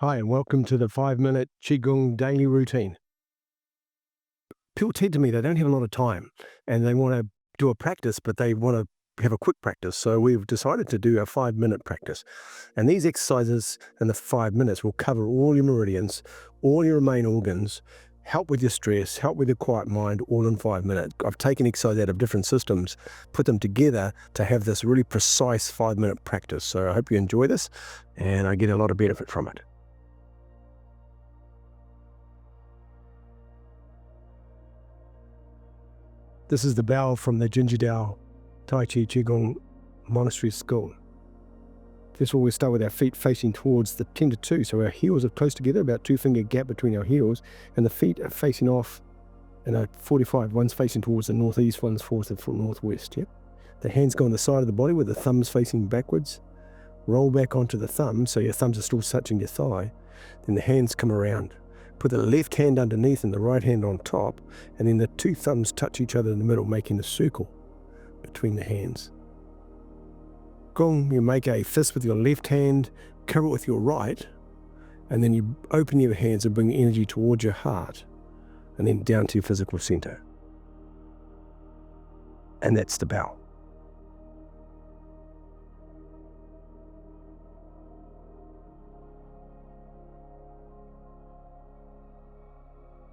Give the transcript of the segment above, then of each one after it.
Hi, and welcome to the 5-minute Qigong daily routine. People said to me they don't have a lot of time and they want to do a practice, but they want to have a quick practice. So we've decided to do a 5-minute practice. And these exercises in the 5 minutes will cover all your meridians, all your main organs, help with your stress, help with your quiet mind, all in 5 minutes. I've taken exercises out of different systems, put them together to have this really precise 5-minute practice. So I hope you enjoy this and I get a lot of benefit from it. This is the bow from the Gee Dao Taiji Monastery school. First of all, we start with our feet facing towards the 10 to 2, so our heels are close together, about 2-finger gap between our heels, and the feet are facing off in a 45. One's facing towards the northeast, one's towards the northwest. Yep. The hands go on the side of the body with the thumbs facing backwards. Roll back onto the thumb, so your thumbs are still touching your thigh. Then the hands come around. Put the left hand underneath and the right hand on top, and then the two thumbs touch each other in the middle, making a circle between the hands. Gong, you make a fist with your left hand, cover it with your right, and then you open your hands and bring energy towards your heart, and then down to your physical center. And that's the bow.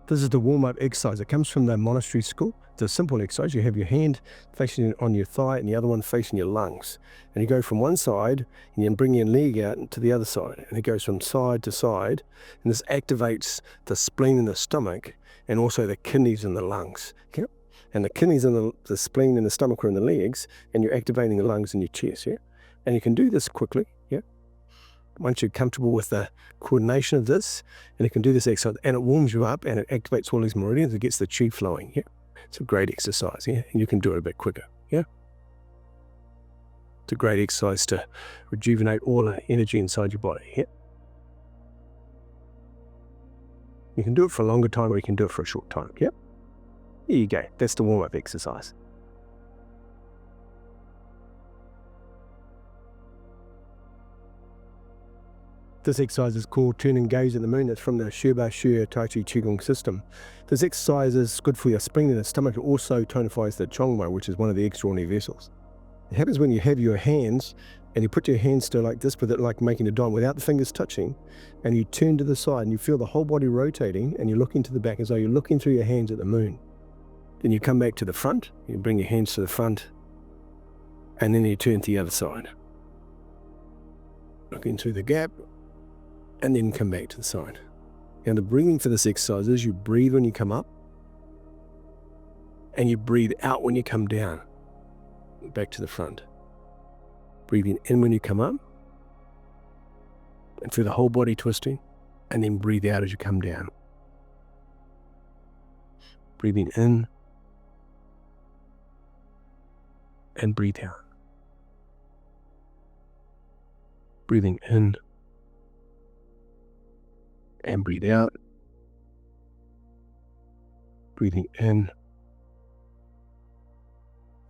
This is the warm-up exercise. It comes from the monastery school. It's a simple exercise. You have your hand facing on your thigh and the other one facing your lungs. And you go from one side and you bring your leg out to the other side. And it goes from side to side. And this activates the spleen in the stomach and also the kidneys in the lungs. Okay? And the kidneys and the spleen in the stomach are in the legs, and you're activating the lungs in your chest. Yeah? And you can do this quickly. Yeah? Once you're comfortable with the coordination of this, and you can do this exercise, and it warms you up and it activates all these meridians, it gets the chi flowing. Yeah, it's a great exercise. Yeah, and you can do it a bit quicker. Yeah, it's a great exercise to rejuvenate all the energy inside your body. Yeah, you can do it for a longer time, or you can do it for a short time. Yeah, there you go. That's the warm-up exercise. This exercise is called Turn and Gaze at the Moon. It's from the Taiji Qigong system. This exercise is good for your spleen in the stomach. It also tonifies the chongma, which is one of the extraordinary vessels. It happens when you have your hands and you put your hands still like this, with it like making a dime without the fingers touching, and you turn to the side and you feel the whole body rotating, and you're looking to the back as though you're looking through your hands at the moon. Then you come back to the front, you bring your hands to the front, and then you turn to the other side. Looking through the gap, and then come back to the side. Now the breathing for this exercise is you breathe when you come up, and you breathe out when you come down, back to the front. Breathing in when you come up, and feel the whole body twisting, and then breathe out as you come down. Breathing in, and breathe out. Breathing in, and breathe out. Breathing in,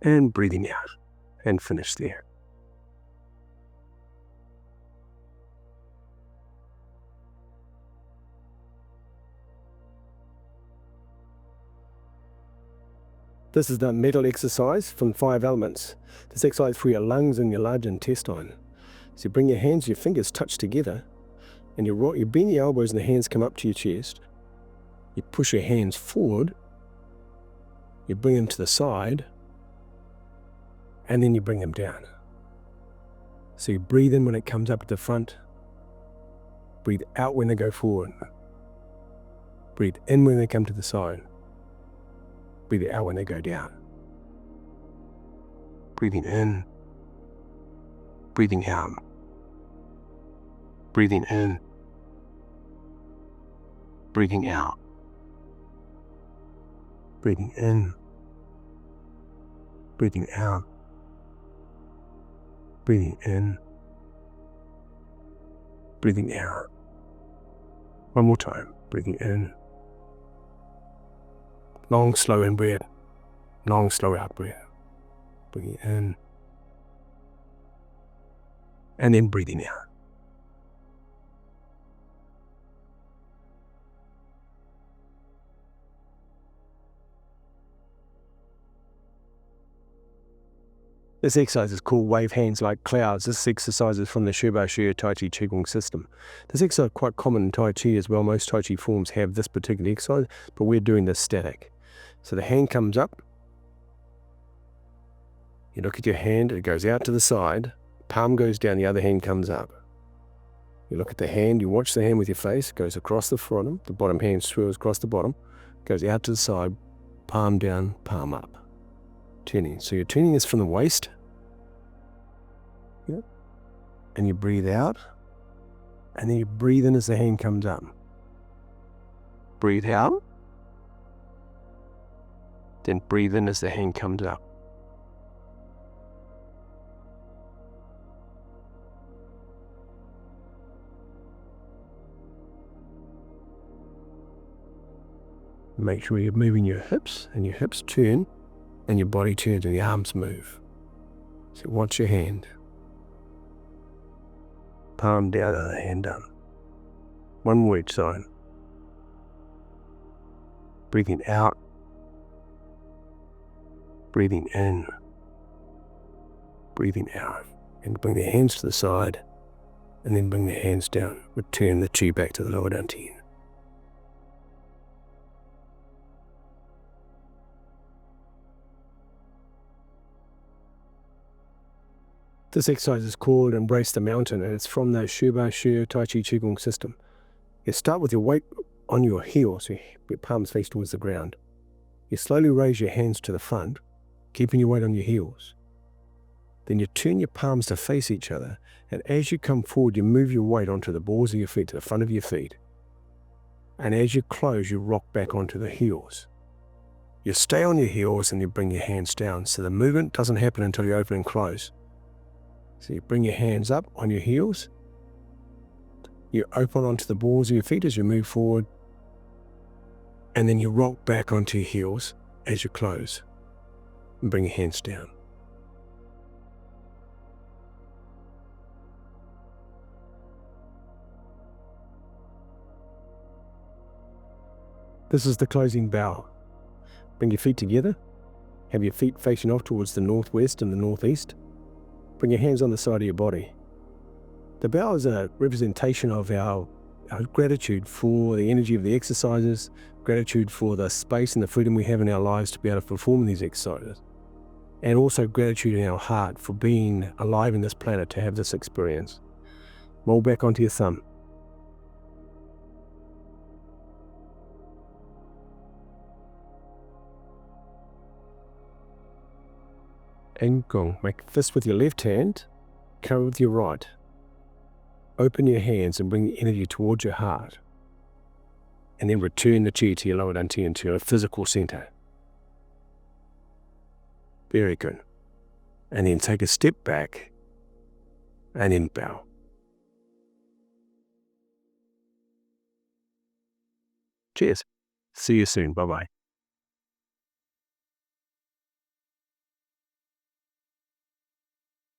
and breathing out, and finish there. This is the mental exercise from 5 elements. This exercise for your lungs and your large intestine. So you bring your hands, your fingers touch together, and you bend your elbows and the hands come up to your chest. You push your hands forward, you bring them to the side, and then you bring them down. So you breathe in when it comes up at the front, breathe out when they go forward, breathe in when they come to the side, breathe out when they go down. Breathing in, breathing out, breathing in, breathing out, breathing in, breathing out, breathing in, breathing out. One more time, breathing in. Long, slow in breath, long, slow out breath. Breathing in, and then breathing out. This exercise is called wave hands like clouds. This exercise is from the Shubao Shu Taiji Qigong system. This exercise is quite common in Tai Chi as well. Most Tai Chi forms have this particular exercise, but we're doing this static. So the hand comes up. You look at your hand, it goes out to the side. Palm goes down, the other hand comes up. You look at the hand, you watch the hand with your face, it goes across the bottom. The bottom hand swirls across the bottom, goes out to the side, palm down, palm up. Turning. So your turning is from the waist. Yep. And you breathe out. And then you breathe in as the hand comes up. Breathe out. Then breathe in as the hand comes up. Make sure you're moving your hips, and your hips turn, and your body turns, and the arms move. So watch your hand. Palm down and the hand down. One more each side. Breathing out. Breathing in. Breathing out. And bring the hands to the side, and then bring the hands down. Return the chi back to the lower dantian. This exercise is called Embrace the Mountain, and it's from the Shubao Shu Taiji Qigong system. You start with your weight on your heels, so your palms face towards the ground. You slowly raise your hands to the front, keeping your weight on your heels. Then you turn your palms to face each other, and as you come forward, you move your weight onto the balls of your feet, to the front of your feet. And as you close, you rock back onto the heels. You stay on your heels and you bring your hands down, so the movement doesn't happen until you open and close. So you bring your hands up on your heels, you open onto the balls of your feet as you move forward, and then you rock back onto your heels as you close, and bring your hands down. This is the closing bow. Bring your feet together, have your feet facing off towards the northwest and the northeast. Bring your hands on the side of your body. The bow is a representation of our gratitude for the energy of the exercises, gratitude for the space and the freedom we have in our lives to be able to perform these exercises, and also gratitude in our heart for being alive in this planet to have this experience. Roll back onto your thumb. And Gong. Make a fist with your left hand, cover with your right. Open your hands and bring the energy towards your heart. And then return the chi to your lower dantian, to your physical center. Very good. And then take a step back and then bow. Cheers. See you soon. Bye-bye.